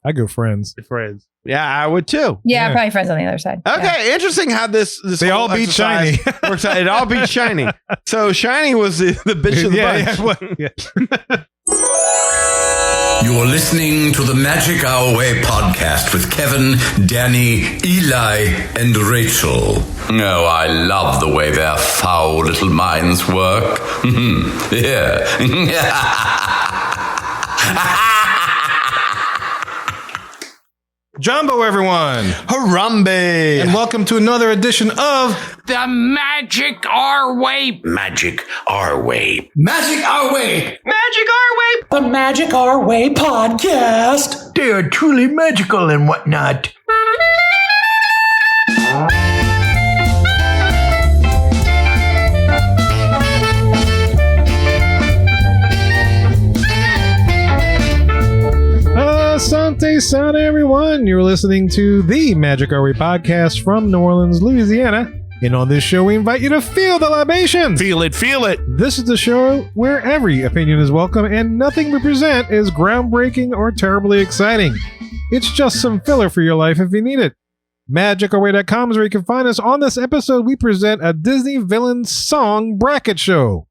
I go Friends. Friends. Yeah, I would too. Yeah, probably Friends on the other side. Okay, interesting how this They all beat Shiny. works out. It all beat Shiny. So Shiny was the bitch of the bunch. You're listening to the Magic Our Way podcast with Kevin, Danny, Eli, and Rachel. Oh, I love the way their foul little minds work. Yeah. Jumbo, everyone. Harambe. And welcome to another edition of The Magic Our Way. Magic Our Way. Magic Our Way. Magic Our Way. The Magic Our Way podcast. They are truly magical and whatnot. Asante Sana, everyone. You're listening to the Magic Our Way podcast from New Orleans, Louisiana. And on this show, we invite you to feel the libations. Feel it, feel it. This is the show where every opinion is welcome and nothing we present is groundbreaking or terribly exciting. It's just some filler for your life if you need it. MagicOurWay.com is where you can find us. On this episode, we present a Disney villain song bracket show.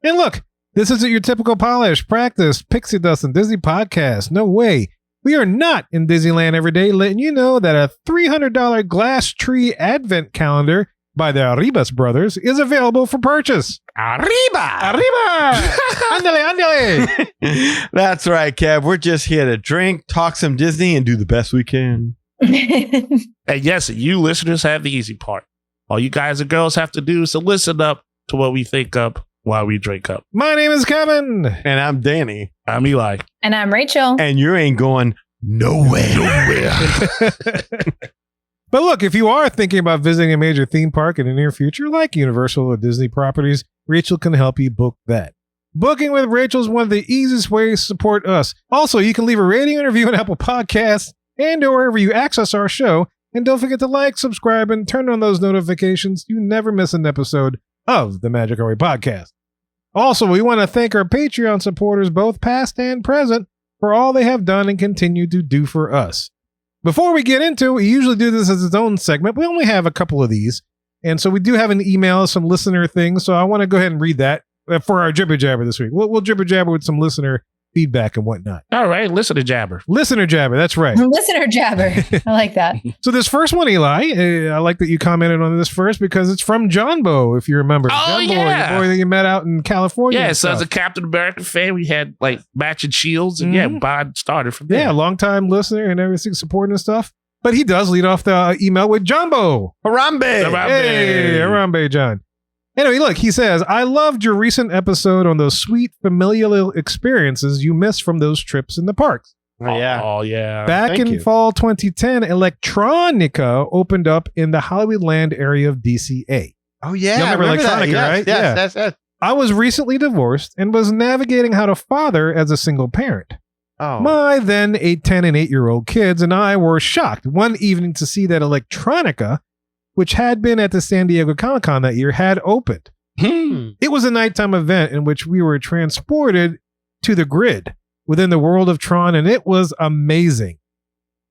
And look, this isn't your typical polish, practice, pixie dust, and Disney podcast. No way. We are not in Disneyland every day, letting you know that a $300 glass tree advent calendar by the Arribas brothers is available for purchase. Arriba. Andale. That's right, Kev. We're just here to drink, talk some Disney, and do the best we can. And yes, you listeners have the easy part. All you guys and girls have to do is to listen up to what we think up while we drink up. My name is Kevin. And I'm Danny. I'm Eli. And I'm Rachel. And you ain't going nowhere. But look, if you are thinking about visiting a major theme park in the near future, like Universal or Disney properties, Rachel can help you book that. Booking with Rachel is one of the easiest ways to support us. Also, you can leave a rating and review on Apple Podcasts and or wherever you access our show. And don't forget to like, subscribe, and turn on those notifications. You never miss an episode of the Magic Our Way podcast. Also, we want to thank our Patreon supporters, both past and present, for all they have done and continue to do for us. Before we get into it, we usually do this as its own segment. We only have a couple of these. And so we do have an email, some listener things. So I want to go ahead and read that for our Jibber Jabber this week. We'll Jibber Jabber with some listener feedback and whatnot. All right, listen to Jabber. Listener Jabber, that's right. Listener Jabber. I like that. So this first one, Eli, I like that you commented on this first because it's from Johnbo, if you remember. Oh, Johnbo, yeah. the boy that you met out in California. Yeah, and so as a stuff. Captain America fan, we had like matching shields, and yeah, Bond started from there. Yeah, long-time listener and everything, supporting and stuff. But he does lead off the email with Jumbo. Harambe. Hey, Harambe, John. Anyway, look, he says, I loved your recent episode on those sweet familial experiences you missed from those trips in the parks. Oh, yeah. Oh, yeah. Back Thank in you. fall 2010, Electronica opened up in the Hollywoodland area of DCA. Oh, yeah. You remember I Electronica, that. right? Yes, Yeah. yes. I was recently divorced and was navigating how to father as a single parent. Oh. My then 10 and 8-year-old kids and I were shocked one evening to see that Electronica, which had been at the San Diego Comic-Con that year, had opened. It was a nighttime event in which we were transported to the grid within the world of Tron, and it was amazing.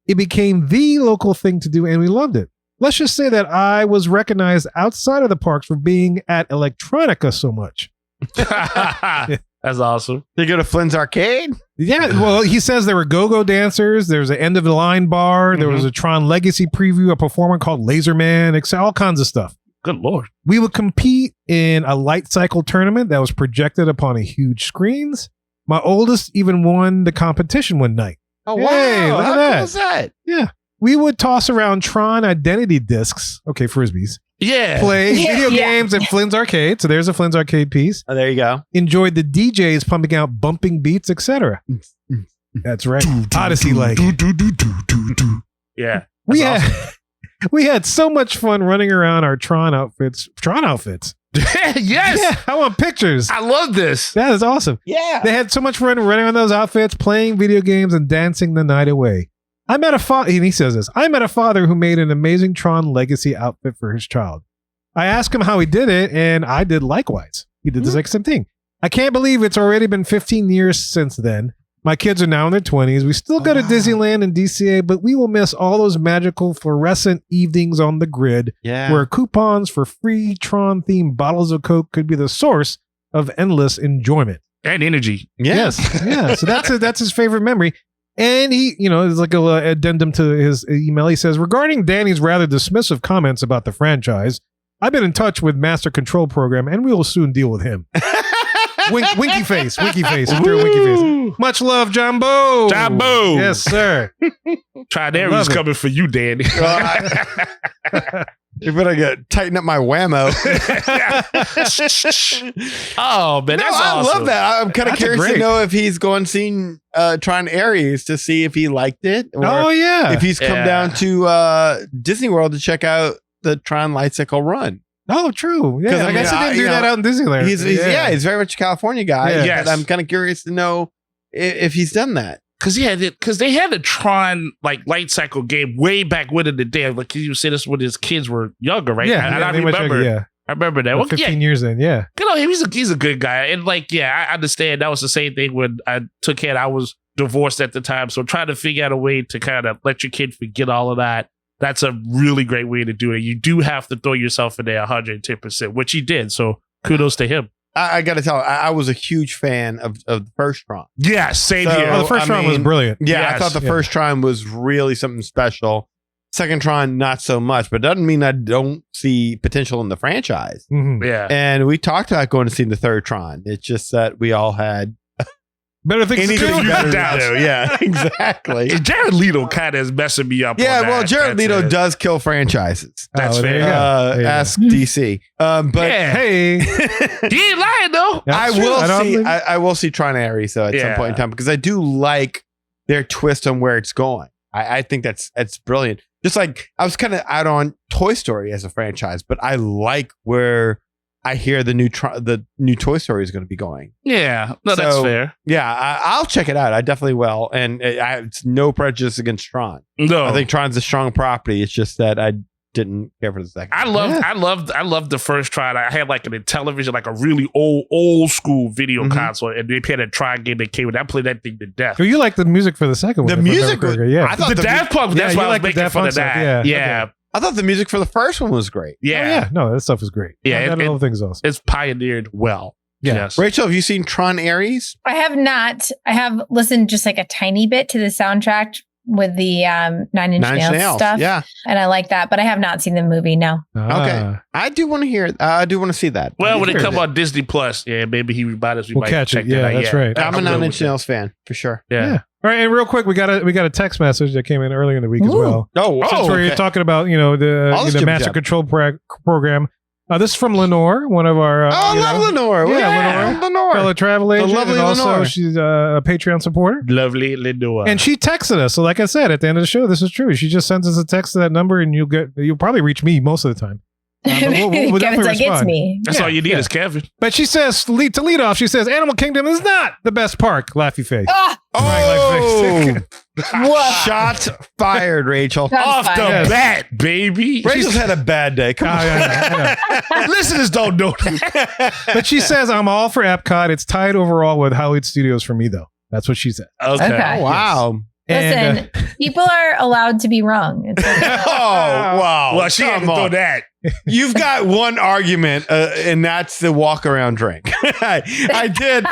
It became the local thing to do, and we loved it. Let's just say that I was recognized outside of the parks for being at Electronica so much. That's awesome. They go to Flynn's Arcade? Yeah, well, he says there were go-go dancers, there was an end-of-the-line bar, there was a Tron Legacy preview, a performer called Laserman, all kinds of stuff. Good Lord. We would compete in a light cycle tournament that was projected upon a huge screens. My oldest even won the competition one night. Oh, Hey, wow. look at How that. cool is that? Yeah. We would toss around Tron identity discs. Okay, Frisbees. Yeah. Play Yeah, video yeah. games at Flynn's Arcade. So there's a Flynn's Arcade piece. Oh, there you go. Enjoyed the DJs pumping out bumping beats, etc. That's right. Odyssey like. Yeah. We That's had, we had so much fun running around our Tron outfits. Yes. Yeah, I want pictures. I love this. That is awesome. Yeah. They had so much fun running around those outfits, playing video games, and dancing the night away. I met a father, and he says this, I met a father who made an amazing Tron Legacy outfit for his child. I asked him how he did it, and I did likewise. He did the exact same thing. I can't believe it's already been 15 years since then, My kids are now in their 20s. We still go to Disneyland and DCA, but we will miss all those magical fluorescent evenings on the grid where coupons for free Tron-themed bottles of Coke could be the source of endless enjoyment. And energy. Yes. Yeah. So that's his favorite memory. And he, there's like a little addendum to his email. He says, regarding Danny's rather dismissive comments about the franchise, I've been in touch with Master Control Program and we will soon deal with him. Winky face. Winky face. Much love, Jumbo. Jumbo. Yes, sir. Trinari's coming for you, Danny. You better tighten up my whammo. Oh, man, that's I awesome. love that. I'm kind of curious to know if he's going seen Tron Ares to see if he liked it. Or if he's come down to Disney World to check out the Tron Lightcycle Run. Oh, true. Yeah, I guess he didn't do that out in Disneyland. He's very much a California guy. Yeah. Yes. But I'm kind of curious to know if he's done that. Because they had a Tron light cycle game way back when in the day. Like you said, this when his kids were younger, right? Yeah, I remember. I remember that. Well, 15 years in, yeah. He's a good guy, and I understand that was the same thing when I took care. I was divorced at the time, so trying to figure out a way to kind of let your kid forget all of that. That's a really great way to do it. You do have to throw yourself in there 110%, which he did. So kudos to him. I got to tell you, I was a huge fan of the first Tron. Yeah, same here. Well, the first Tron was brilliant. Yeah, yes. I thought the first Tron was really something special. Second Tron, not so much, but doesn't mean I don't see potential in the franchise. Mm-hmm. Yeah. And we talked about going to see the third Tron. It's just that we all had better things to do. Yeah, exactly. Jared Leto kind of is messing me up. Yeah, well, Jared Leto does kill franchises. That's fair. Ask DC. But hey, he ain't lying though. I will see Tron Ares at some point in time because I do like their twist on where it's going. I think that's brilliant. Just like I was kind of out on Toy Story as a franchise, but I like where I hear the new Toy Story is going to be going. Yeah, that's fair. Yeah, I'll check it out. I definitely will, and it's no prejudice against Tron. No, I think Tron's a strong property. It's just that I didn't care for the second. I loved the first Tron. I had like a television, like a really old school video console, and they had a Tron game that came with. I played that thing to death. Well, you like the music for the second one? The music, I thought the Daft Punk. That's why I was making fun of that. Yeah. Okay. I thought the music for the first one was great. Yeah. No, that stuff is great. Yeah. That little thing's awesome. It's pioneered well. Yeah. Yes. Rachel, have you seen Tron Ares? I have not. I have listened just like a tiny bit to the soundtrack with the Nine Inch Nails stuff. Yeah. And I like that, but I have not seen the movie, no. Okay. I do want to hear it. I do want to see that. Well, when it comes on Disney Plus, maybe he might as well catch it. Yeah, that's right. I'm a Nine Inch Nails fan for sure. Yeah. All right, and real quick, we got a text message that came in earlier in the week as well. Since we're talking about the Master Control Program. This is from Lenore, one of our. I love Lenore. Yeah, Lenore. Fellow travel agent. The lovely and also, Lenore. she's a Patreon supporter. Lovely Lenore. And she texted us. So, like I said, at the end of the show, this is true. She just sends us a text to that number, and you'll probably reach me most of the time. We'll Kevin's like, it's me. That's all you need is Kevin. But she says, to lead off, she says, Animal Kingdom is not the best park. Laughy face. Shots fired, Rachel. Off the bat, baby. Rachel's had a bad day. Come on. I know. Listeners don't know that. But she says, I'm all for Epcot. It's tied overall with Hollywood Studios for me, though. That's what she said. Okay. Oh, wow. Listen, people are allowed to be wrong. It's okay. Wow. Well, she had to throw that. You've got one argument, and that's the walk-around drink. I did.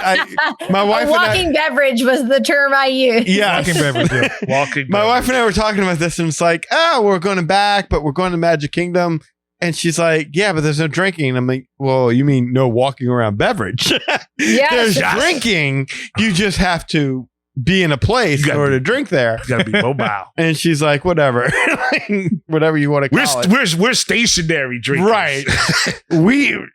My wife walking beverage was the term I used. Yeah. Walking beverage. Yeah. Walking My wife and I were talking about this, and it's like, we're going back, but we're going to Magic Kingdom. And she's like, yeah, but there's no drinking. And I'm like, well, you mean no walking around beverage? Yes. There's drinking. You just have to be in a place in order to drink there. You gotta be mobile. And she's like, whatever. Whatever you want to call it. We're stationary drinkers. Right.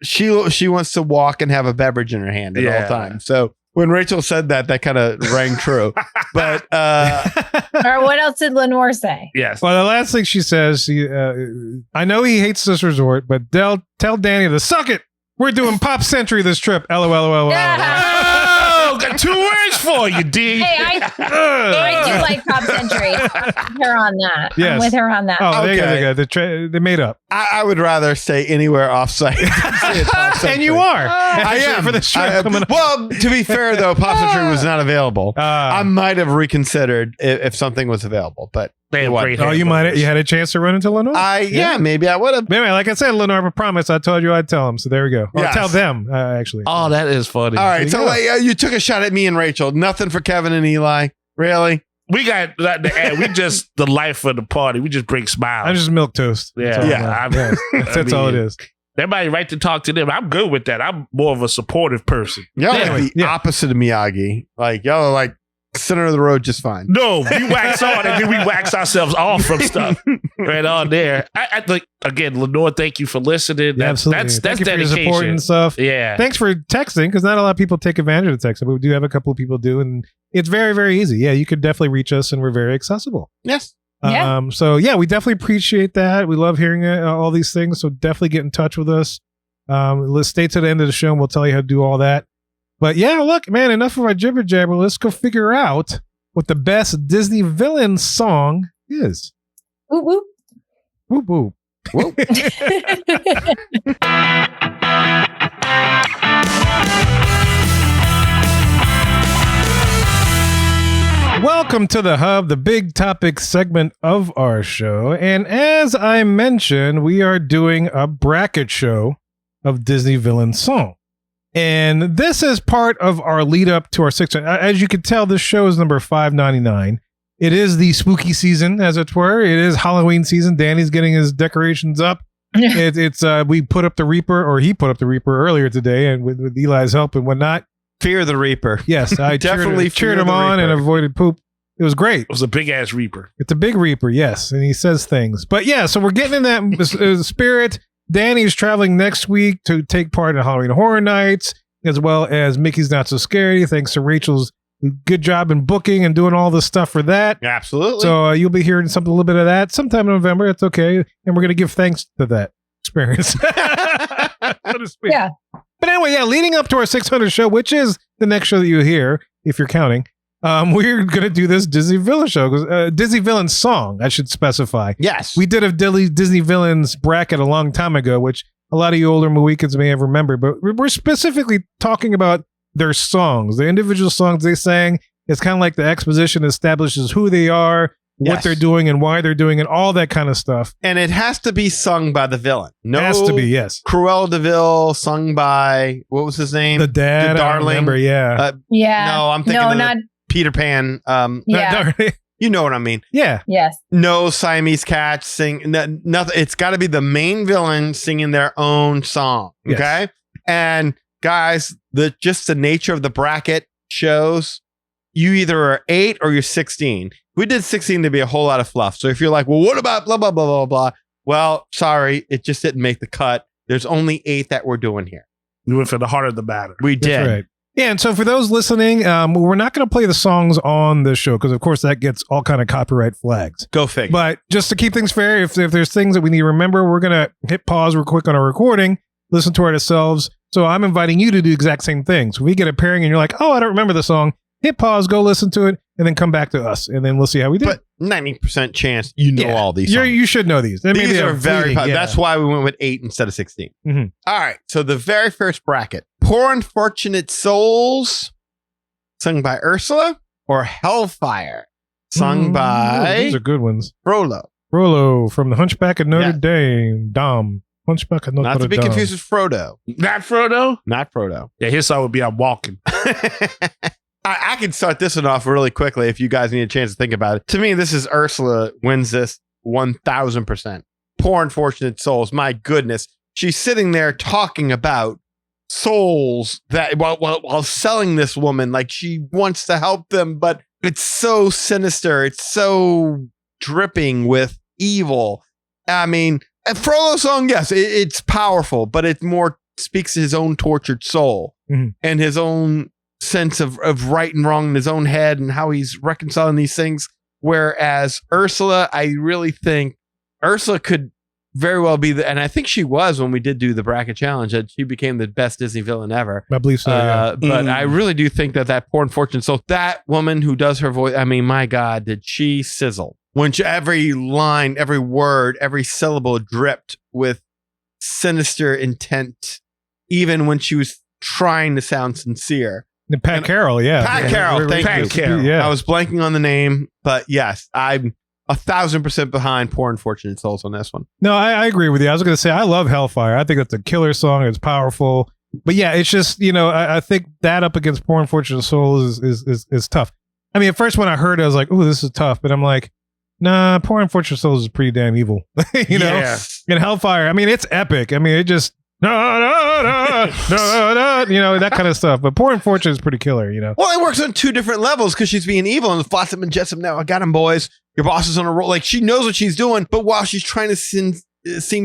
She wants to walk and have a beverage in her hand at all times. So when Rachel said that kind of rang true. But or what else did Lenore say? Yes. Well, the last thing she says, I know he hates this resort, but tell Danny to suck it. We're doing Pop Century this trip. LOL. Oh, got 2 words for you dig? Hey, I do like Pop Century. I'm with her on that. Yes. I'm with her on that. Oh, Okay. they made up. I would rather say anywhere offsite. And you are. I am for the show coming up. Well, to be fair though, Pop Century was not available. I might have reconsidered if something was available, but They have What? great Oh, you hamburgers. you had a chance to run into Lenore? maybe I would have. Anyway, like I said, Lenore, I promised. I told you I'd tell them. So there we go. Or Yes. tell them, actually. Oh, that is funny. All right, you so go. like, you took a shot at me and Rachel. Nothing for Kevin and Eli. Really? We got we just the life of the party. We just bring smiles. I'm just milk toast. Yeah. That's all Yeah. I'm- That's all it is. Everybody right to talk to them. I'm good with that. I'm more of a supportive person. Y'all Anyway, are the yeah. opposite of Miyagi. Like y'all are like center of the road, just fine. No, we wax on and then we wax ourselves off from stuff right on there. I think again, Lenore, thank you for listening. Yeah, absolutely. That's Thank you for your dedication. support and stuff. Yeah. Thanks for texting, because not a lot of people take advantage of texting, but we do have a couple of people do, and it's very, very easy. Yeah, you could definitely reach us, and we're very accessible. Yes. Yeah. So yeah, we definitely appreciate that. We love hearing all these things. So definitely get in touch with us. Let's stay to the end of the show, and we'll tell you how to do all that. But yeah, look, man, enough of our jibber jabber. Let's go figure out what the best Disney villain song is. Whoop, whoop. Whoop whoop. Welcome to the Hub, the big topic segment of our show. And as I mentioned, we are doing a bracket show of Disney villain song. And this is part of our lead up to our 600. As you can tell, this show is number 599. It is the spooky season, as it were. It is Halloween season. Danny's getting his decorations up. We put up the Reaper, or he put up the Reaper earlier today, and with Eli's help and whatnot. Fear the Reaper. Yes, I Definitely cheered fear him the on and Reaper. avoided poop. It was great. It was a big ass Reaper. It's a big Reaper, yes, and he says things. But yeah, so we're getting in that spirit. Danny's traveling next week to take part in Halloween Horror Nights, as well as Mickey's Not So Scary, thanks to Rachel's good job in booking and doing all the stuff for that. Absolutely. So you'll be hearing a little bit of that sometime in November. It's okay. And we're going to give thanks to that experience. So to speak. Yeah. But anyway, yeah, leading up to our 600 show, which is the next show that you hear, if you're counting, we're going to do this Disney villain show, Disney villain song, I should specify. yes. We did a Disney villains bracket a long time ago, which a lot of you older Mohicans may have remembered, but we're specifically talking about their songs, the individual songs they sang. It's kind of like the exposition establishes who they are, what Yes. they're doing and why they're doing it, all that kind of stuff. And it has to be sung by the villain. No, It has to be, yes. Cruella de Vil sung by what was his name? The dad, The I don't darling. remember, yeah. Yeah. No, I'm thinking No, of not. Peter Pan. Yeah. You know what I mean. Yeah. Yes. No Siamese cats sing. Nothing. It's got to be the main villain singing their own song. Yes. Okay. And guys, just the nature of the bracket shows you either are 8 or you're 16. We did 16 to be a whole lot of fluff. So if you're like, well, what about blah, blah, blah, blah, blah? Well, sorry, it just didn't make the cut. There's only 8 that we're doing here. We went for the heart of the matter. We did. That's right. Yeah, and so for those listening, we're not going to play the songs on this show because, of course, that gets all kind of copyright flags. Go figure. But just to keep things fair, if there's things that we need to remember, we're going to hit pause real quick on our recording, listen to it ourselves. So I'm inviting you to do the exact same thing. So we get a pairing and you're like, oh, I don't remember the song. Hit pause, go listen to it, and then come back to us. And then we'll see how we do. But 90% chance you know all these songs. You should know these. They may These be are a very fleeting, popular. yeah. That's why we went with 8 instead of 16. Mhm. All right. So the very first bracket, Poor Unfortunate Souls, sung by Ursula, or Hellfire, sung by Those are good ones. Frollo. Frollo from the Hunchback of Notre Yeah. Dame. Dom. Hunchback of Notre Dame. Not to be confused with Frodo. Not Frodo? Not Frodo. Yeah, his song would be I'm Walking. I can start this one off really quickly if you guys need a chance to think about it. To me, this is Ursula wins this 1000%. Poor Unfortunate Souls. My goodness. She's sitting there talking about souls that while selling this woman, like she wants to help them, but it's so sinister. It's so dripping with evil. I mean, a Frollo song, yes, it's powerful, but it more speaks to his own tortured soul Mhm. and his own sense of right and wrong in his own head and how he's reconciling these things. Whereas Ursula, I really think Ursula could very well be and I think she was when we did do the bracket challenge, that she became the best Disney villain ever. I believe so. Yeah. But I really do think that Poor Unfortunate Soul, that woman who does her voice, I mean, my God, did she sizzle? When every line, every word, every syllable dripped with sinister intent, even when she was trying to sound sincere. And Pat Carroll, yeah. Pat Carroll, thank you. Carroll. Yeah. I was blanking on the name, but yes, I'm 1,000% behind Poor Unfortunate Souls on this one. No, I agree with you. I was going to say, I love Hellfire. I think it's a killer song. It's powerful. But yeah, it's just, I think that up against Poor Unfortunate Souls is tough. I mean, at first when I heard it, I was like, oh, this is tough. But I'm like, nah, Poor Unfortunate Souls is pretty damn evil. Yeah. And Hellfire, I mean, it's epic. I mean, it just, that kind of stuff. But Poor Unfortunate is pretty killer, Well, it works on two different levels because she's being evil and Flotsam and Jetsam. Now, I got him, boys. Your boss is on a roll. Like, she knows what she's doing, but while she's trying to seem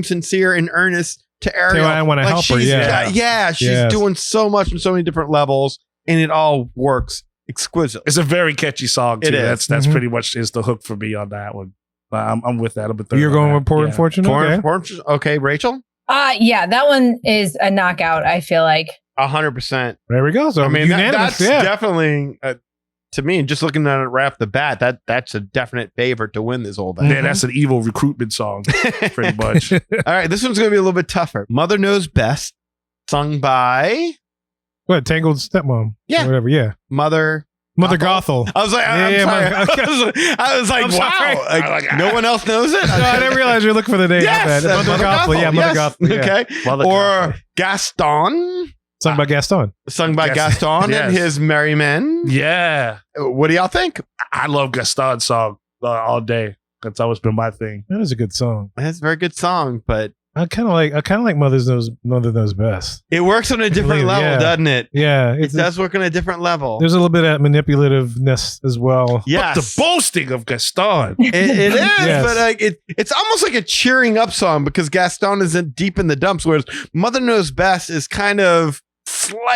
sincere and earnest to Ariel, I want to help her. Yeah. She's doing so much on so many different levels, and it all works exquisitely. It's a very catchy song too. It is. That's pretty much is the hook for me on that one. I'm with that. You're going with Poor Unfortunate? Okay, Rachel? Yeah, that one is a knockout, I feel like. 100%. There we go. So I mean, unanimous, that's definitely, to me, just looking at it right off the bat, that's a definite favorite to win this whole thing. Yeah, that's an evil recruitment song, pretty much. All right, this one's going to be a little bit tougher. Mother Knows Best, sung by... What, Tangled Stepmom? Yeah. Or whatever, yeah. Mother Gothel. I was like, I was like, wow. Like, no one else knows it? No, I didn't realize you're looking for the name. Yes, Mother Gothel. Yeah, Mother Gothel. Yeah. Okay. Mother Or Gaston. Sung by Gaston. Sung by Gaston yes. and his merry men. Yeah. What do y'all think? I love Gaston's song all day. That's always been my thing. That is a good song. It's a very good song, but I kind of like Mother Knows Best. it works on a different level, doesn't it? Yeah, It does work on a different level. There's a little bit of manipulativeness as well. Yes. But the boasting of Gaston. It is, Yes. but like it's almost like a cheering up song because Gaston is deep in the dumps, whereas Mother Knows Best is kind of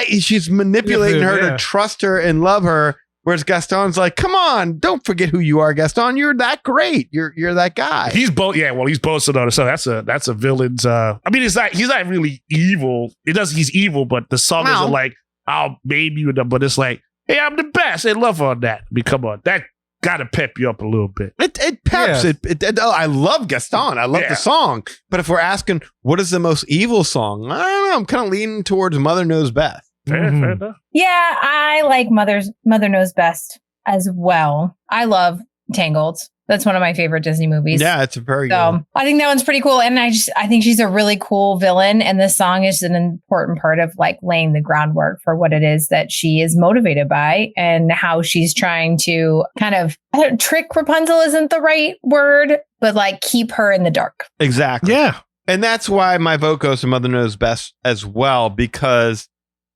she's manipulating her to trust her and love her, whereas Gaston's like, come on, don't forget who you are, Gaston. You're that great. You're that guy. He's he's boasting on himself. That's a villain's I mean, he's not really evil. He's evil, but the song isn't like, I'll baby you, but it's like, hey, I'm the best. They love on that. I mean, come on. That gotta pep you up a little bit. It peps. Yeah. I love Gaston. I love the song. But if we're asking what is the most evil song, I don't know. I'm kind of leaning towards Mother Knows Best. Fair enough. Yeah, I like Mother Knows Best as well. I love Tangled. That's one of my favorite Disney movies. Yeah, it's a very good one. I think that one's pretty cool. And I think she's a really cool villain. And this song is an important part of like laying the groundwork for what it is that she is motivated by and how she's trying to kind of trick Rapunzel isn't the right word, but like keep her in the dark. Exactly. Yeah. And that's why my vote goes to Mother Knows Best as well, because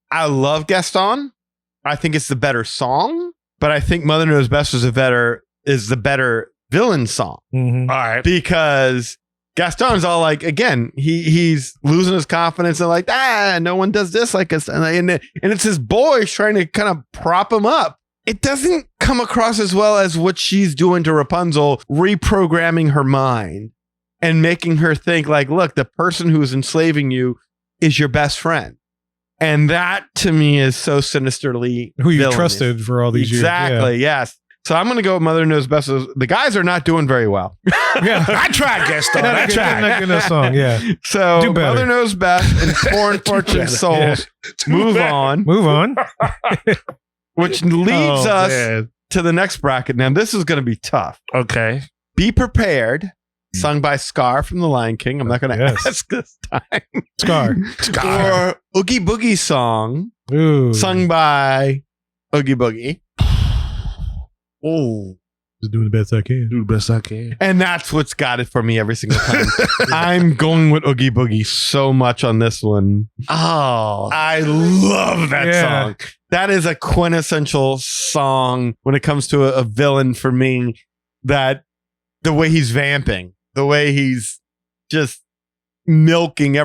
I love Gaston. I think it's the better song, but I think Mother Knows Best is the better villain song. Mm-hmm. All right. Because Gaston's all like, again, he's losing his confidence and like, no one does this like us. And it's his boys trying to kind of prop him up. It doesn't come across as well as what she's doing to Rapunzel, reprogramming her mind and making her think like, look, the person who is enslaving you is your best friend. And that to me is so sinisterly Who you villainous. trusted for all these years. Exactly. Yes. So I'm going to go with Mother Knows Best. The guys are not doing very well. Yeah. I tried Gaston. I Not tried. a good song. Yeah. So Do better. Mother Knows Best and Poor Unfortunate Souls move on, Move on. which leads us Man. to the next bracket. Now, this is going to be tough. Okay. Be Prepared, sung by Scar from The Lion King. I'm not going to Yes. ask this time. Scar. Or Oogie Boogie song, Ooh. sung by Oogie Boogie. Oh, Just doing the best I can. do the best I can. And that's what's got it for me every single time. I'm going with Oogie Boogie so much on this one. Oh, I love that Yeah. song. That is a quintessential song when it comes to a villain for me. That the way he's vamping, the way he's just milking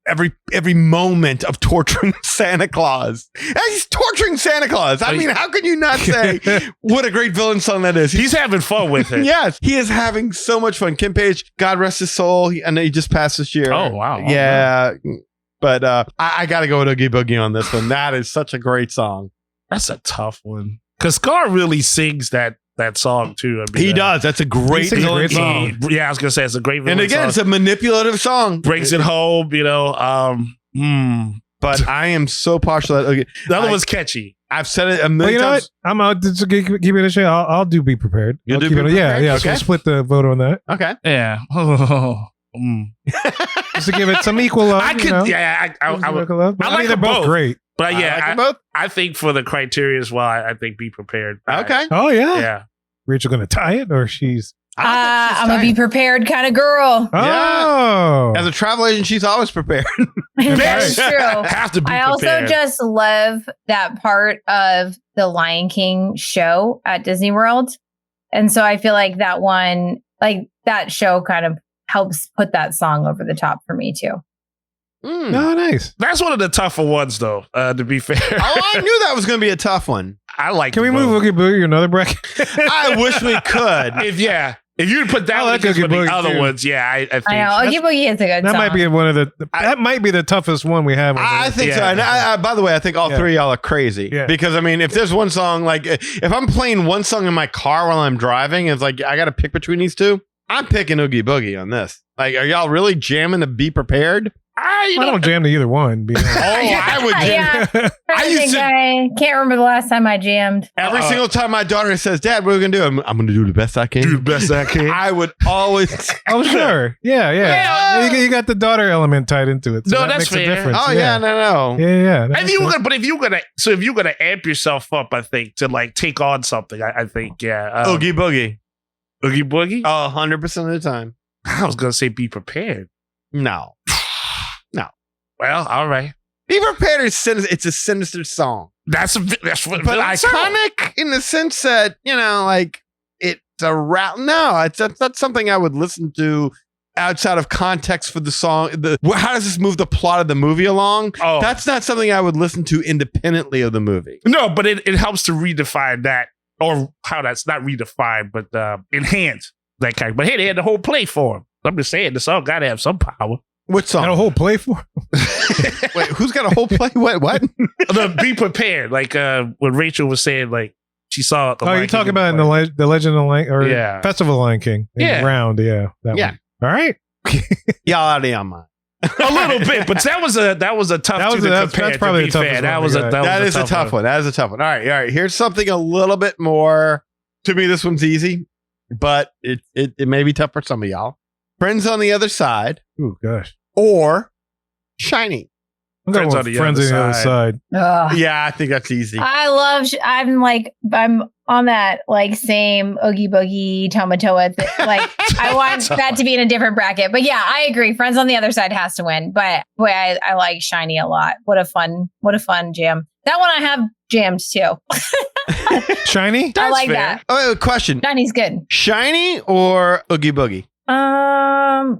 every moment of torturing Santa Claus. And he's torturing Santa Claus. I mean, how can you not say what a great villain song that is? He's having fun with it. Yes, he is having so much fun. Kim Page, God rest his soul. I know he just passed this year. Oh, wow. Yeah. But I got to go with Oogie Boogie on this one. That is such a great song. That's a tough one. Because Scar really sings that song too. I mean, He does. That's a great villain song. Yeah, I was gonna say it's a great villain And again, song. it's a manipulative song. Brings it home, you know. But I am so partial. Okay, The other one's catchy. I've said it a Well, million you know times. what? I'm out to keep it a shit. I'll do Be Prepared. You'll I'll do keep Be it- Yeah, Prepared? yeah. Okay. So split the vote on that. Okay. Yeah. Just to give it some equal love. I you could. know? Yeah, I Some would. equal love. But I like mean, they're them both both. great. But I yeah, like them both. I think for the criteria as well, I think Be Prepared. Okay. Oh, yeah. Yeah. Rachel going to tie it or she's. I'm a be prepared kind of girl. Oh. As a travel agent, she's always prepared. That's true. Have to be I also prepared. just love that part of the Lion King show at Disney World. And so I feel like that one, like that show kind of helps put that song over the top for me too. Mm. Oh, nice. That's one of the tougher ones, though. To be fair, Oh, I knew that was going to be a tough one. I like. Can we them move both. Oogie Boogie to another bracket? I wish we could. If you put that I one like against Oogie one of the Boogie, other too. ones, yeah, I think. I know. Oogie Boogie is a good That song. might be one of the. That might be the toughest one we have. On I this. think so. Yeah. And by the way, I think all Yeah. three of y'all are crazy. Yeah. Because, I mean, if there's one song, like, if I'm playing one song in my car while I'm driving, it's like, I got to pick between these two. I'm picking Oogie Boogie on this. Like, are y'all really jamming to Be Prepared? I don't jam to either one. Be honest. Oh, I would jam. Yeah. I used to- can't remember the last time I jammed. Every single time my daughter says, Dad, what are we going to do? I'm going to do the best I can. do the best I can. I would always. Oh, sure. Yeah. You got the daughter element tied into it. So No, that that's makes fair. a difference. Oh, yeah, no. Yeah. That If makes you were sense. gonna, if you're gonna amp yourself up, I think to like take on something. I think, yeah. Oogie Boogie. Oogie Boogie. 100% of the time. I was gonna say Be Prepared. No. Well, all right. Be Prepared is sinister. It's a sinister song. That's what. But villain song. iconic in the sense that, you know, like it's a rap. No, that's not something I would listen to outside of context for the song. How does this move the plot of the movie along? Oh. That's not something I would listen to independently of the movie. No, but it helps to redefine that, or how that's not redefined, but enhance that character. But hey, they had the whole play for him. I'm just saying the song got to have some power. Which song? Got a whole play for. Wait, who's got a whole play? What? The Be Prepared, like when Rachel was saying, like she saw. The Oh, Lion you're King talking about in play. the Legend of the Lion or Yeah. Festival of the Lion King. In Yeah. Round. Yeah. That Yeah. one. All right. Y'all out of your mind. A little bit, but that was a tough That was two to that's compare. probably to be the toughest fair. That one was we a got. that That was is a tough one. That is a tough one. All right. Here's something a little bit more. To me, this one's easy, but it may be tough for some of y'all. Friends on the Other Side Oh gosh. or Shiny. I'm going with Friends on the Other Side. Ugh. Yeah, I think that's easy. I'm on that like same Oogie Boogie Tomatoa. Like I want that to be in a different bracket. But yeah, I agree. Friends on the Other Side has to win. But boy, I like Shiny a lot. What a fun jam. That one I have jammed too. Shiny. I like fair. that. Oh, wait, question. Shiny's good. Shiny or Oogie Boogie?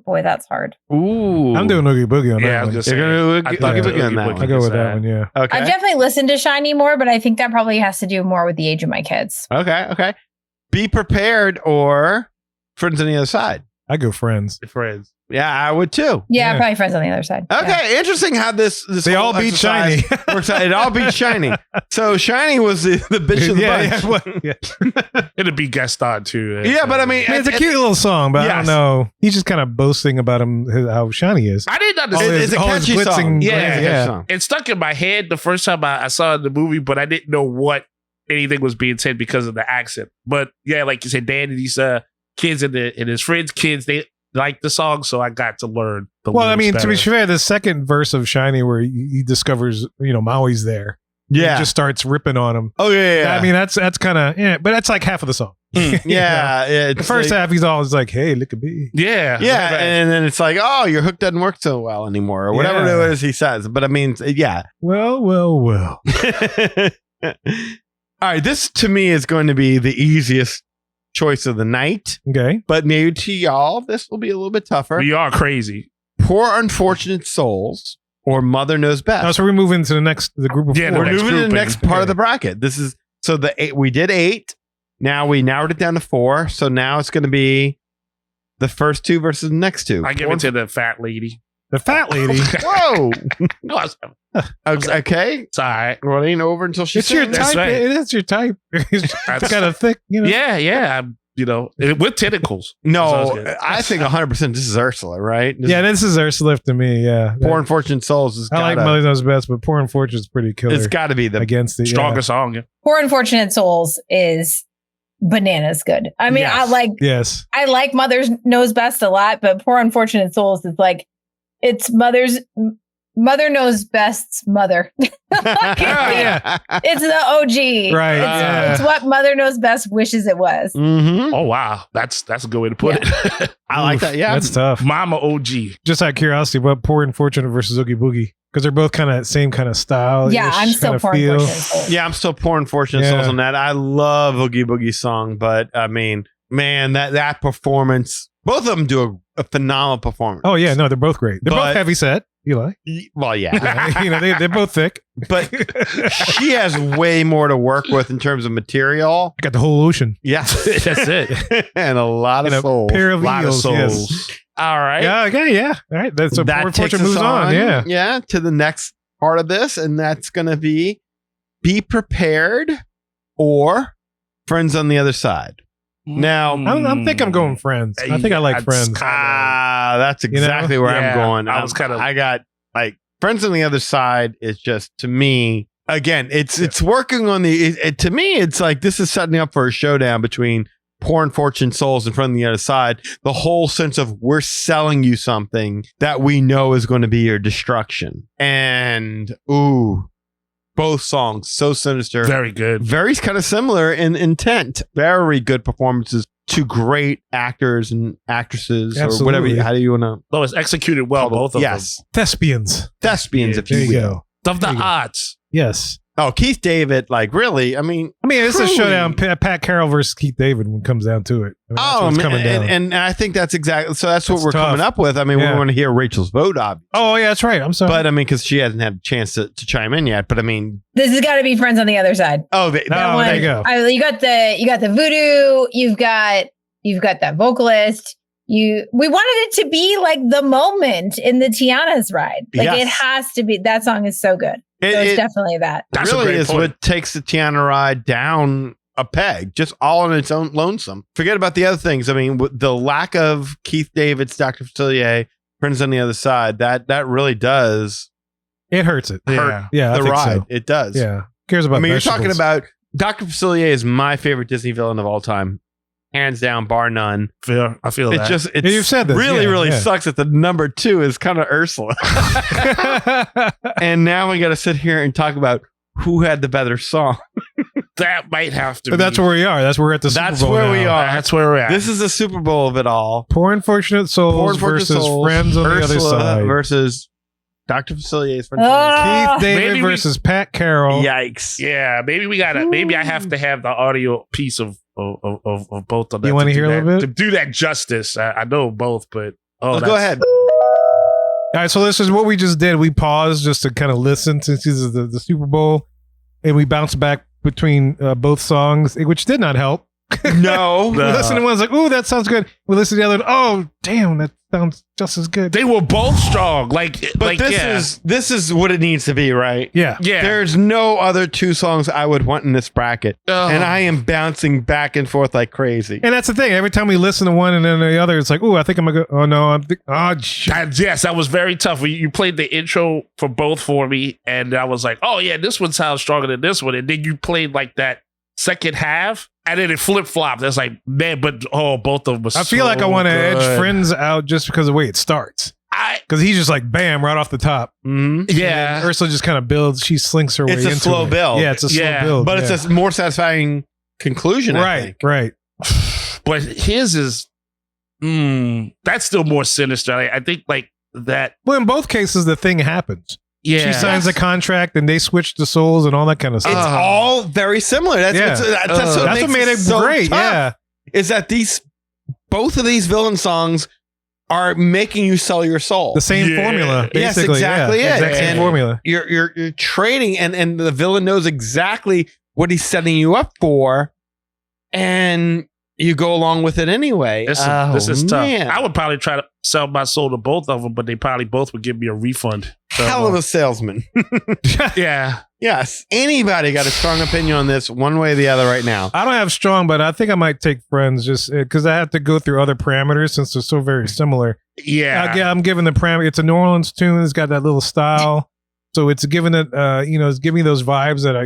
Boy, that's hard. Ooh. I'm doing Oogie Boogie on Yeah, I that was one. gonna say. You're going to I thought Oogie the Boogie on Oogie that Boogie one. I'll go with that Side. one. Yeah. Okay. I've definitely listened to Shiny more, but I think that probably has to do more with the age of my kids. Okay. Be Prepared or Friends on the Other Side? I go Friends. Friends. Yeah, I would too. Yeah, Yeah. probably Friends on the Other Side. Okay, Yeah. interesting how this They whole all beat exercise Shiny. works out. It all beat Shiny. So Shiny was the bitch of the bunch. Yeah. It'd be guest on too. Yeah, but I mean, It's a cute little song, but I Yes. don't know. He's just kind of boasting about how shiny he is. I didn't All understand. his- it's a all his catchy song. blitzing- Yeah, It's a catchy song. It stuck in my head the first time I saw it in the movie, but I didn't know what anything was being said because of the accent. But yeah, like you said, Dan and these kids and his friends' kids, they like the song, so I got to learn the Well, I mean, lyrics to be better. fair, the second verse of Shiny where he discovers, Maui's there. Yeah. He just starts ripping on him. Oh yeah. I mean, that's kind of, but that's like half of the song. yeah. The first half, he's always like, hey, look at me. Yeah, Yeah, and then it's like, oh, your hook doesn't work so well anymore, or whatever Yeah. it is he says. But I mean, yeah. Well. All right, this to me is going to be the easiest choice of the night, Okay. but maybe to y'all, this will be a little bit tougher. we are crazy. Poor Unfortunate Souls or Mother Knows Best. Oh, so we're moving to the group of Yeah, four. We're next moving to the grouping. next part of the bracket. This is so we did 8. Now we narrowed it down to 4. So now it's going to be the first 2 versus the next 2. I give it to the fat lady. The fat lady. Whoa. No, it's Okay. all right. Well, it ain't over until she It's your sings. That's type. right. It is your type. It's That's- kind of thick, you know. Yeah. With tentacles. Sounds No, good. I think 100% this is Ursula, right? Yeah, this is Ursula to me. Yeah, Poor Unfortunate Souls is I like gotta, Mother Knows Best, but Poor Unfortunate's pretty killer. it's got to be the against the Stronger song. Yeah. Poor Unfortunate Souls is bananas good. I mean, Yes. Yes. I like Mother Knows Best a lot, but Poor Unfortunate Souls is like, it's Mother Knows Best's mother. Yeah. It's the OG. Right, yeah. It's what Mother Knows Best wishes it was. Mhm. Oh wow, that's a good way to put it. I like that. Yeah. That's tough. Mama OG. Just out of curiosity, what Poor Unfortunate versus Oogie Boogie? Because they're both kind of same kind of style. Yeah, I'm still Poor Unfortunate Souls. Yeah, I'm still Poor Unfortunate Yeah. Souls on that. I love Oogie Boogie's song, but I mean, man, that performance, both of them do a phenomenal performance. Oh yeah, no, they're both great. They're But- both heavy set. Eli. Well, yeah. Yeah, you know, they're both thick. But she has way more to work with in terms of material. I got the whole ocean. Yeah. That's it. And a lot of And a souls. pair of Lot of eels. souls. Yes. All right. Yeah. Okay. Yeah. All right. That's so Poor That takes Unfortunate us moves on. Yeah. Yeah. To the next part of this. And that's going to be Prepared or Friends on the Other Side. Now, I think I'm going Friends. I think I like Friends. That's exactly where I'm Yeah, going. I was kinda- I got like Friends on the Other Side is just, to me, again, it's working on to me, it's like this is setting up for a showdown between Poor Unfortunate Souls and Friends on the Other Side. The whole sense of we're selling you something that we know is going to be your destruction. And both songs so sinister. Very good. Very kind of similar in intent. Very good performances. Two great actors and actresses, Absolutely. or whatever. How do you want to? No, it's executed well, both of Yes, Thespians. thespians, if There you you will. go. them. Of the There you go. odds. Yes. Oh, Keith David, like really? I mean, It's a truly. showdown. Pat Carroll versus Keith David when it comes down to it. I mean, that's what's coming down. and I think that's exactly. So that's what That's we're tough. coming up with. I mean, Yeah. we want to hear Rachel's vote, obviously. Oh yeah, that's right. I'm sorry. But I mean, because she hasn't had a chance to chime in yet. But I mean, This has got to be Friends on the Other Side. oh, No. there you go. You got the voodoo. You've got that vocalist. We wanted it to be like the moment in the Tiana's ride. Like Yes. it has to be. That song is so good. So it's definitely that. That's a really great is point. what takes the Tiana ride down a peg, just all on its own lonesome. Forget about the other things. I mean, with the lack of Keith David's Dr. Facilier, Friends on the Other Side, that really does it hurts it. Yeah. Yeah, I the think ride. so. It does. Yeah. Cares about I mean, you're talking vegetables. about Dr. Facilier is my favorite Disney villain of all time. Hands down, bar none. I feel It that. just Yeah, you've said this. really, Yeah, really yeah. sucks that the number 2 is kind of Ursula. And now we got to sit here and talk about who had the better song. that might have to. But that's be. where we are. That's where we're at the That's Super Bowl where we now. are. That's where we're at. This is the Super Bowl of it all. Poor Unfortunate Souls Poor Unfortunate versus Souls, Friends on the Other Ursula Side. versus Dr. Facilier's Friends. Ah! Keith David Maybe we- versus Pat Carroll. Yikes. Yeah, maybe I have to have the audio piece of both of them. You wanna to do hear a little that- bit? to do that justice? I know both, but Go that's- ahead. All right, so this is what we just did. We paused just to kind of listen since this is the Super Bowl, and we bounced back between both songs, which did not help. No. We listened to one, it's like, ooh, that sounds good. We listened to the other, oh, damn, that sounds just as good. They were both strong. But this is what it needs to be, right? Yeah. yeah. There's no other 2 songs I would want in this bracket. Oh. And I am bouncing back and forth like crazy. And that's the thing. Every time we listen to one and then the other, it's like, ooh, I think I'm going to go, oh, no, shit. Yes, that was very tough. You played the intro for both for me, and I was like, "Oh yeah, this one sounds stronger than this one." And then you played like that second half, and then it flip flopped. That's like, man, but both of them. Was I feel like I want to edge good. Friends out just because of the way it starts. I Because he's just like, bam, right off the top. Mhm. yeah. And Ursula just kind of builds. She slinks her way It's into a slow it. build. Yeah, it's a slow Yeah, build. But it's a more satisfying conclusion, I right, think. right. But his is that's still more sinister. I think like that. Well, in both cases, the thing happens. Yeah, She signs a contract and they switch the souls and all that kind of It's stuff. all very similar. That's Yeah. what That's what made it so great. tough, Yeah. is that both of these villain songs are making you sell your soul. The same formula, basically. Yes, exactly. Yeah, It. exact same And formula. You're trading, and the villain knows exactly what he's setting you up for, and you go along with it anyway. This is tough. man. I would probably try to sell my soul to both of them, but they probably both would give me a refund. So, Hell of a salesman. yeah. Yes. Anybody got a strong opinion on this one way or the other right now? I don't have strong, but I think I might take Friends just because I have to go through other parameters since they're so very similar. Yeah. I'm giving the parameter. It's a New Orleans tune. It's got that little style. So it's giving it, it's giving me those vibes that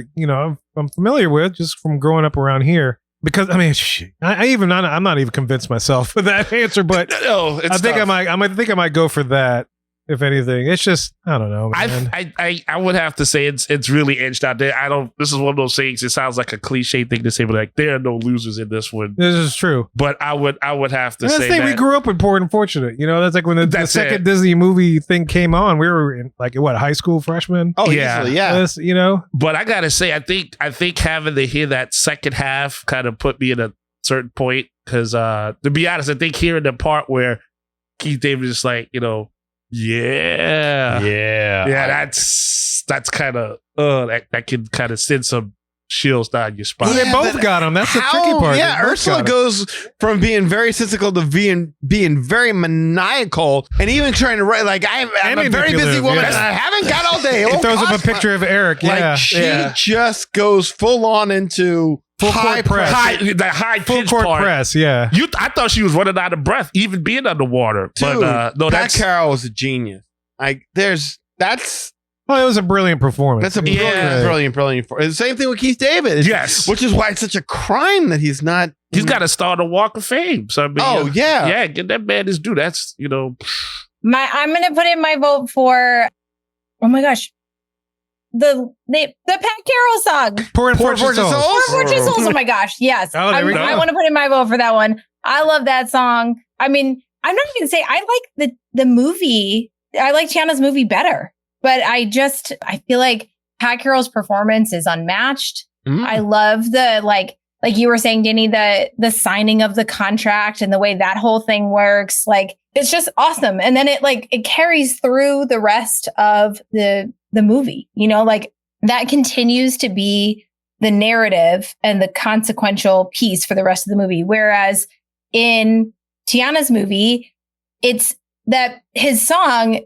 I'm familiar with just from growing up around here. Because I mean, I'm not even convinced myself with that answer, but No, it's I think tough. I might go for that. If anything, it's just I don't know, man. I would have to say it's really edged out there. This is one of those things. It sounds like a cliche thing to say, but like there are no losers in this one. This is true. But I would have to That's say the thing, that we grew up with Poor and Fortunate. That's like when the second Disney movie thing came on. We were in high school freshmen. Oh, Yeah. easily, yeah. This, But I gotta say, I think having to hear that second half kind of put me at a certain point because to be honest, I think hearing the part where Keith David is like, yeah, that's kind of that can kind of send some chills down your spine. Well, they both got them. That's the tricky part. Yeah, They both Ursula got 'em. goes from being very cynical to being very maniacal, and even trying to write like I'm a very busy manipulative, woman, yeah. and I haven't got all day. He throws up a picture of Eric. Like Yeah, she just goes full on into Full high court press. high full pitch court part. press. Yeah. I thought she was running out of breath, even being underwater. Dude, But no, Pat that's Carroll was a genius. Like that's Well, it was a brilliant performance. a Yeah. brilliant. The same thing with Keith David. Yes. Which is why it's such a crime that he's not. he's got to start a Walk of Fame. So I mean, Oh, yeah. yeah, get that man his due. That's I'm going to put in my vote for, oh my gosh, the Pat Carroll song. Poor and Poor Fortunate Fortunate Souls. Souls? Poor Fortune Souls. Oh my gosh. Yes. Oh, there we go. I want to put in my vote for that one. I love that song. I mean, I'm not even saying I like the movie. I like Tiana's movie better, but I feel like Pat Carroll's performance is unmatched. I love the, like you were saying, Danny, the signing of the contract and the way that whole thing works. Like, it's just awesome. And then it carries through the rest of the movie, like that continues to be the narrative and the consequential piece for the rest of the movie. Whereas in Tiana's movie, it's that his song,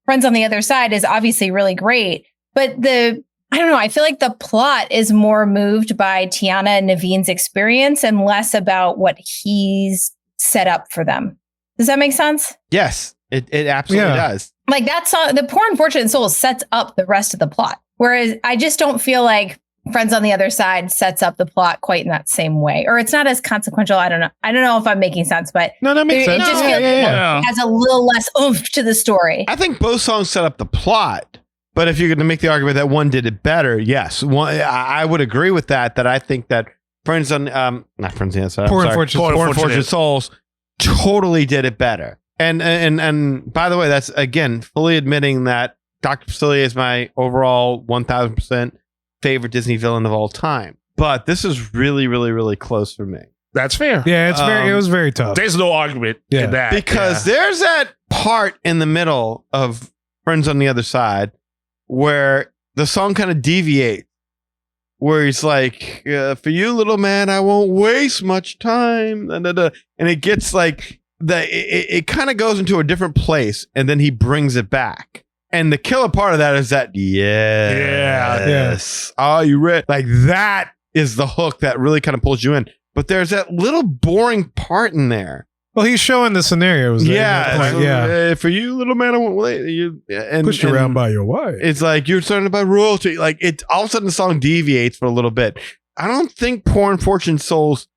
Friends on the Other Side, is obviously really great, but I don't know, I feel like the plot is more moved by Tiana and Naveen's experience and less about what he's set up for them. Does that make sense? Yes, it absolutely does. Like that song, the Poor Unfortunate Souls sets up the rest of the plot. Whereas I just don't feel like Friends on the Other Side sets up the plot quite in that same way. Or it's not as consequential. I don't know. I don't know if I'm making sense, but No, that makes sense. it just Yeah, feels yeah. like it has a little less oomph to the story. I think both songs set up the plot, but if you're going to make the argument that one did it better, yes, I would agree with that. That I think that Friends on not Friends on the Other Side, Poor I'm sorry, Unfortunate Poor Souls. Unfortunate Souls totally did it better. And by the way, that's again fully admitting that Dr. Facilier is my overall 1000% favorite Disney villain of all time. But this is really, really, really close for me. that's fair. Yeah, it was very tough. There's no argument in that Because there's that part in the middle of Friends on the Other Side where the song kind of deviates, where he's like, for you, little man, I won't waste much time. And it gets like, it kind of goes into a different place, and then he brings it back. And the killer part of that is that, yes. Oh, you read? Like, that is the hook that really kind of pulls you in. But there's that little boring part in there. Well, he's showing the scenarios. there. Yeah. For you, little man, I won't wait. Pushed around by your wife. It's like you're surrounded by royalty. Like it, all of a sudden, the song deviates for a little bit. I don't think Poor Unfortunate Souls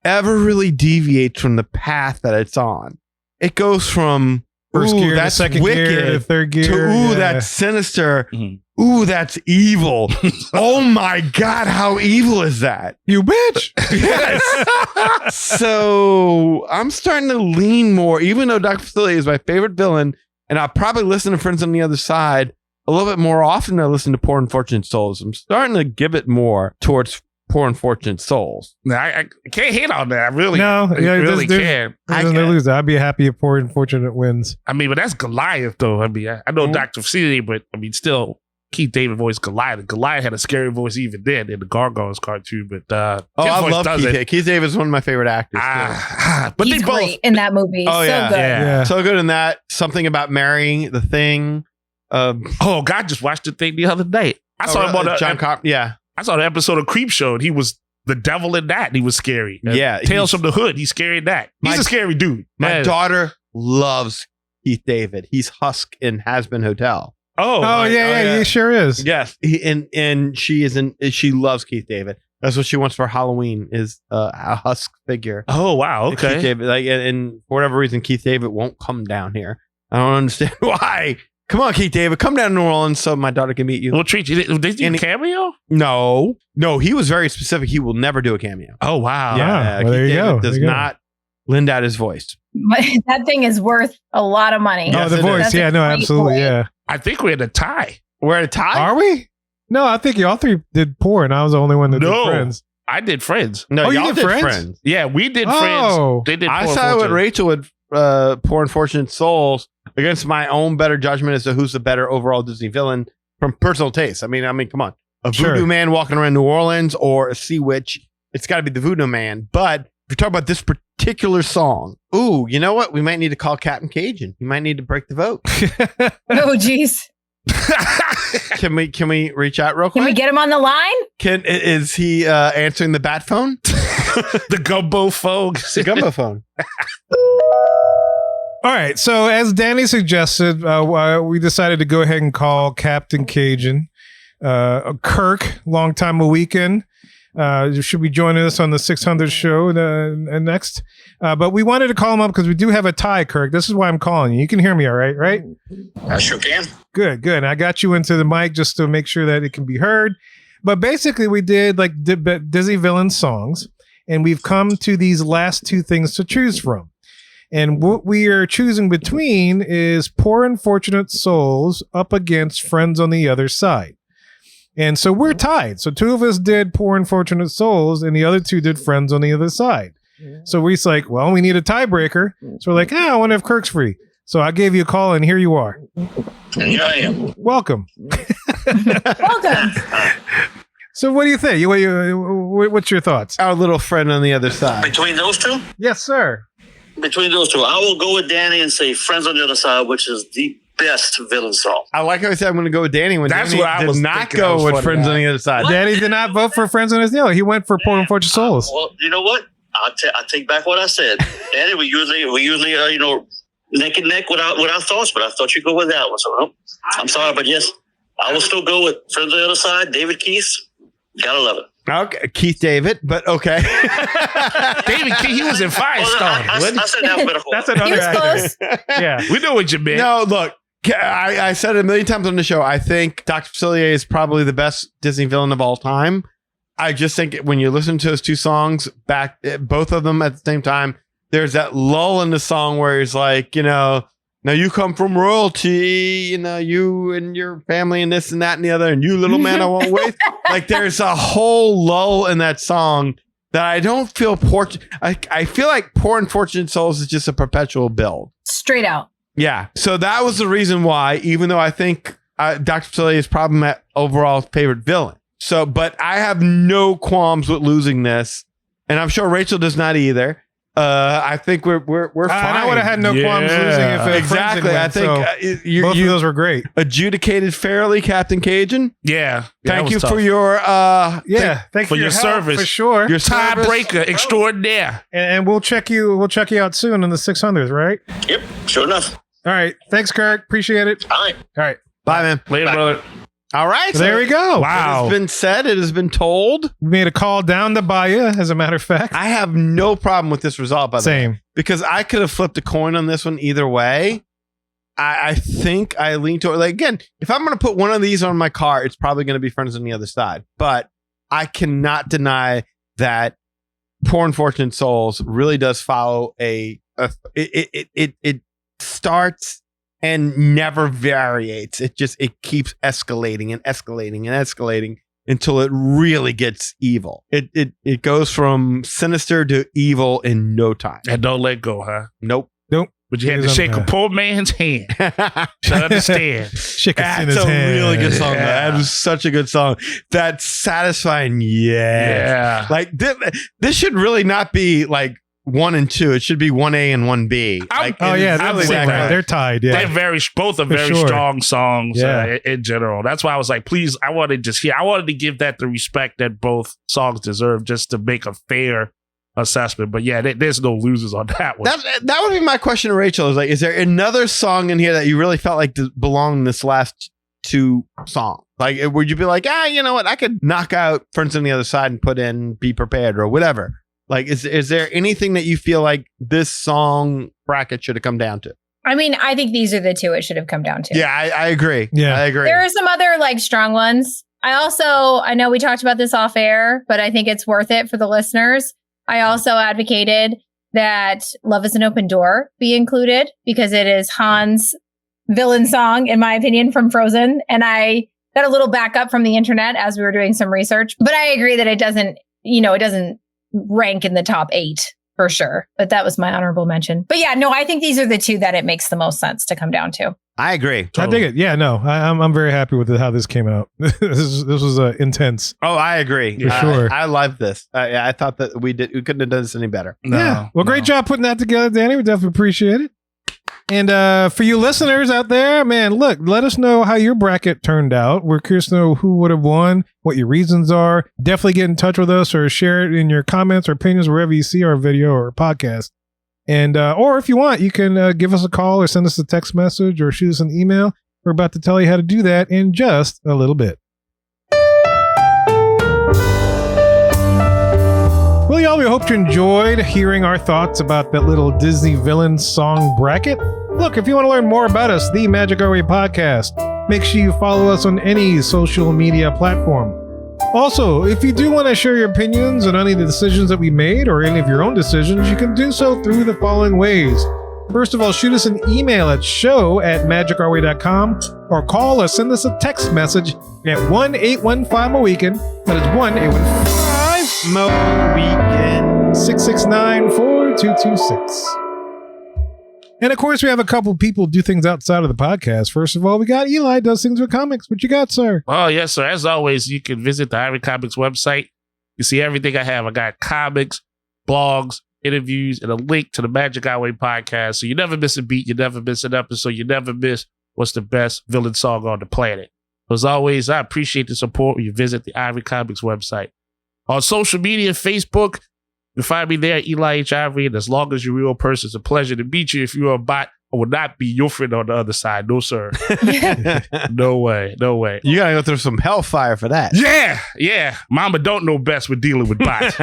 ever really deviates from the path that it's on. It goes from First gear, to that's second wicked, gear, to third gear. to that's sinister. Mhm. Ooh, that's evil. Oh my God, how evil is that? You bitch. Yes. So I'm starting to lean more, even though Dr. Facilier is my favorite villain, and I'll probably listen to Friends on the Other Side a little bit more often than I listen to Poor Unfortunate Souls. I'm starting to give it more towards Poor Unfortunate Souls. No, I can't hate on that. I really, No, I yeah, really there's- can't. They lose. I'd be happy if Poor Unfortunate wins. I mean, but that's Goliath, though. I mean, I know Dr. Facility, but I mean, still, Keith David voiced Goliath. And Goliath had a scary voice even then in the Gargoyles cartoon, but his I voice love does Keith it. David. Keith David is one of my favorite actors. But He's they both. great in that movie. Oh, So yeah. good. Yeah. So good in that. Something About Marrying, The Thing. Oh, God, just watched the thing the other night. I saw him on I saw the episode of Creep Show, and he was the devil in that, and he was scary. And Yeah, Tales from the Hood, he's scary in that. He's a scary dude. My Man. daughter loves Keith David. He's Husk in Has Been Hotel. Yeah, he sure is. Yes, and she loves Keith David. That's what she wants for Halloween is a Husk figure. Oh, wow. Okay. Keith David, and for whatever reason, Keith David won't come down here. I don't understand why. Come on, Keith David, come down to New Orleans so my daughter can meet you. We'll treat you. Did you do a cameo? No, he was very specific. He will never do a cameo. Oh, wow. Well, Keith there you David go. does There you go. not lend out his voice. But that thing is worth a lot of money. Oh, the voice. That's a Yeah, no, great absolutely. voice. Yeah. I think we're in a tie. We're at a tie? Are we? No, I think y'all three did Poor, and I was the only one that No. did Friends. I did Friends. No, Oh, you y'all did Friends? Yeah, we did Oh. Friends. They did I Poor saw what Unfortunate. Rachel would Poor Unfortunate Souls against my own better judgment as to who's the better overall Disney villain from personal taste. I mean, come on. A voodoo Sure. man walking around New Orleans or a sea witch. It's got to be the voodoo man. But if you're talking about this particular song, ooh, you know what? We might need to call Captain Cajun. He might need to break the vote. Oh, geez. Can we reach out real quick? Can we get him on the line? Is he answering the bat phone? The gumbo phone. The gumbo phone. All right. So, as Danny suggested, we decided to go ahead and call Captain Cajun. Kirk, long time a weekend, should be joining us on the 600 show next. But we wanted to call him up because we do have a tie, Kirk. This is why I'm calling you. You can hear me all right, right? I sure can. Good, good. And I got you into the mic just to make sure that it can be heard. But basically, we did like Disney villain songs, and we've come to these last two things to choose from. And what we are choosing between is Poor Unfortunate Souls up against Friends on the Other Side. And so we're tied. So two of us did Poor Unfortunate Souls, and the other two did Friends on the Other Side. So we're like, well, we need a tiebreaker. So we're like, I wonder if Kirk's free. So I gave you a call, and here you are. And here I am. Welcome. Welcome. So what do you think? What's your thoughts? Our little friend on the other side. Between those two? Yes, sir. Between those two, I will go with Danny and say Friends on the Other Side, which is the best villain song. I like how I said I'm going to go with Danny when That's Danny what I did was not thinking. I go was with funny Friends about on the other side. Danny did not vote for Friends on his deal. He went for Poor Unfortunate Souls. Well, you know what? I take back what I said. Danny, we usually neck and neck with our thoughts, but I thought you'd go with that one. So I'm sorry, but yes, I will still go with Friends on the Other Side. David Keith, gotta love it. Okay, Keith David, but okay. David King, he was in Firestone. I said alphabetical. That's He another was actor. close. Yeah. We know what you meant. No, look, I said it a million times on the show. I think Dr. Facilier is probably the best Disney villain of all time. I just think when you listen to those two songs back, both of them at the same time, there's that lull in the song where he's like, now you come from royalty, you and your family and this and that and the other, and you little man I won't wait. Like there's a whole lull in that song that I don't feel I feel like Poor Unfortunate Souls is just a perpetual build. Straight out. Yeah. So that was the reason why, even though I think Dr. Facilier is probably my overall favorite villain. So, but I have no qualms with losing this, and I'm sure Rachel does not either. I think we're fine. I would have had no qualms losing if Friends exactly. had I won, think so both of those were great. Adjudicated fairly, Captain Cajun. Yeah. Thank you tough. for your Thank you for for your help, service. for sure. your service. Tiebreaker extraordinaire. And we'll check you out soon in the 600s, right? Yep, sure enough. All right. Thanks, Kirk. Appreciate it. All right. All right. Bye, man. Later, brother. All right. So there we go. It Wow. has been said. It has been told. We made a call down to Bahia, as a matter of fact. I have no problem with this result, by the way. Same. Because I could have flipped a coin on this one either way. I think I lean toward, like, again, if I'm going to put one of these on my car, it's probably going to be Friends on the Other Side. But I cannot deny that Poor Unfortunate Souls really does follow it starts and never variates. It keeps escalating and escalating and escalating. until it really gets evil. It goes from sinister to evil in no time. And don't let go, huh? Nope. But you had to shake a poor man's hand to understand. Shake a That's sinner's a hand. really good song. Yeah. That was such a good song. That's satisfying. Yeah. Like this should really not be like 1 and 2. It should be 1A and 1B. I'm- Oh it yeah, is they're, really that good. they're tied. Yeah, They're both are For very sure. strong songs Yeah. in general. That's why I was like, please, I wanted to give that the respect that both songs deserve just to make a fair assessment. But yeah, there's no losers on that one. That would be my question to Rachel. Is like, is there another song in here that you really felt like belonged in this last 2 songs? Like, would you be like, you know what? I could knock out Friends on the Other Side and put in Be Prepared or whatever. Like, is there anything that you feel like this song bracket should have come down to? I mean, I think these are the 2 it should have come down to. Yeah, I agree. Yeah. I agree. There are some other like strong ones. I know we talked about this off air, but I think it's worth it for the listeners. I also advocated that Love is an Open Door be included because it is Han's villain song, in my opinion, from Frozen. And I got a little backup from the internet as we were doing some research, but I agree that it doesn't rank in the top 8 for sure. But that was my honorable mention. But yeah, no, I think these are the 2 that it makes the most sense to come down to. I agree. I dig it. Yeah, no, I'm very happy with how this came out. this was intense. Oh, I agree. For sure. I love this. I thought that we couldn't have done this any better. No, Yeah. Well, great no. job putting that together, Danny. We definitely appreciate it. And for you listeners out there, man, look, let us know how your bracket turned out. We're curious to know who would have won, what your reasons are. Definitely get in touch with us or share it in your comments or opinions wherever you see our video or podcast. And or if you want, you can give us a call or send us a text message or shoot us an email. We're about to tell you how to do that in just a little bit. Well, y'all, we hope you enjoyed hearing our thoughts about that little Disney villain song bracket. Look, if you want to learn more about us, the Magic Our Way podcast, make sure you follow us on any social media platform. Also, if you do want to share your opinions on any of the decisions that we made or any of your own decisions, you can do so through the following ways. First of all, shoot us an email at show@magicourway.com or call or send us a text message at 1-815-MOWEEKEND. That is 1-815-MOWEEKEND 669-4226. And of course, we have a couple people do things outside of the podcast. First of all, we got Eli does things with comics. What you got, sir? Oh, yes, sir. As always, you can visit the Ivory Comics website. You see everything I have. I got comics, blogs, interviews, and a link to the Magic Our Way podcast. So you never miss a beat. You never miss an episode. You never miss what's the best villain song on the planet. As always, I appreciate the support when you visit the Ivory Comics website. On social media, Facebook, you can find me there, Eli H. Ivory. And as long as you're a real person, it's a pleasure to meet you. If you're a bot, I will not be your friend on the other side. No, sir. No way. No way. You gotta go through some hellfire for that. Yeah. Mama don't know best with dealing with bots.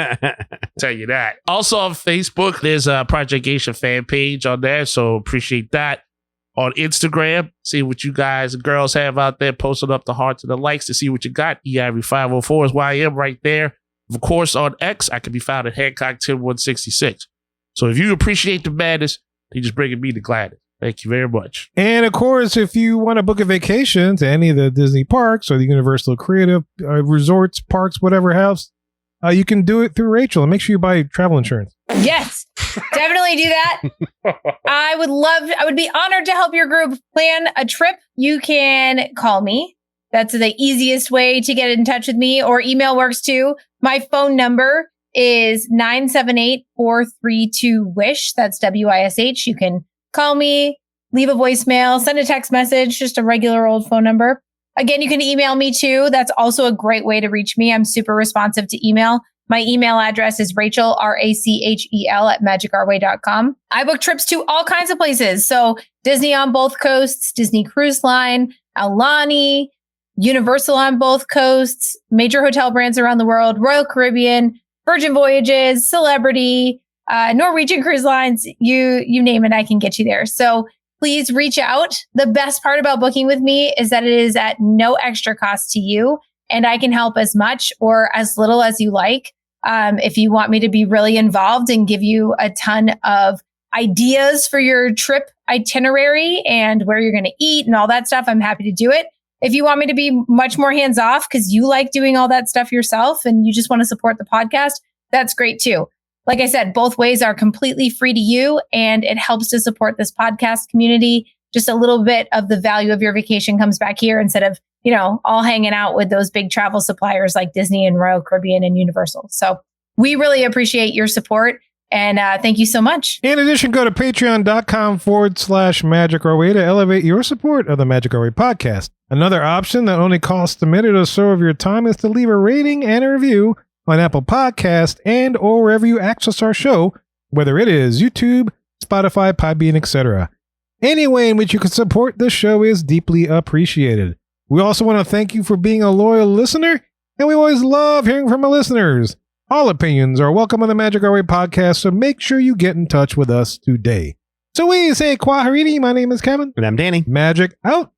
Tell you that. Also on Facebook, there's a Project Geisha fan page on there, so appreciate that. On Instagram, see what you guys and girls have out there, posting up the hearts and the likes to see what you got. EIV504 is why I am right there. Of course, on X, I can be found at Hancock10166. So if you appreciate the madness, you just bringing me the gladness. Thank you very much. And of course, if you want to book a vacation to any of the Disney parks or the Universal Creative resorts, parks, whatever house, you can do it through Rachel. And make sure you buy travel insurance. Yes, definitely do that. I would be honored to help your group plan a trip. You can call me. That's the easiest way to get in touch with me, or email works too. My phone number is 978-432-WISH. That's WISH. You can call me, leave a voicemail, send a text message, just a regular old phone number. Again, you can email me too. That's also a great way to reach me. I'm super responsive to email. My email address is Rachel, RACHEL @magicourway.com. I book trips to all kinds of places. So Disney on both coasts, Disney Cruise Line, Aulani, Universal on both coasts, major hotel brands around the world, Royal Caribbean, Virgin Voyages, Celebrity, Norwegian Cruise Lines, you name it, I can get you there. So please reach out. The best part about booking with me is that it is at no extra cost to you, and I can help as much or as little as you like. If you want me to be really involved and give you a ton of ideas for your trip itinerary and where you're going to eat and all that stuff, I'm happy to do it. if you want me to be much more hands off because you like doing all that stuff yourself and you just want to support the podcast, that's great too. Like I said, both ways are completely free to you and it helps to support this podcast community. Just a little bit of the value of your vacation comes back here instead of, all hanging out with those big travel suppliers like Disney and Royal Caribbean and Universal. So we really appreciate your support. And thank you so much. In addition, go to patreon.com/Magic Our Way to elevate your support of the Magic Our Way podcast. Another option that only costs a minute or so of your time is to leave a rating and a review on Apple Podcast and or wherever you access our show, whether it is YouTube, Spotify, Podbean, etc. Any way in which you can support the show is deeply appreciated. We also want to thank you for being a loyal listener, and we always love hearing from our listeners. All opinions are welcome on the Magic Our Way podcast, so make sure you get in touch with us today. So we say Kwaharini, my name is Kevin. And I'm Danny. Magic out.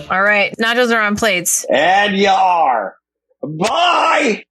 All right. Nachos are on plates. And you are. Bye!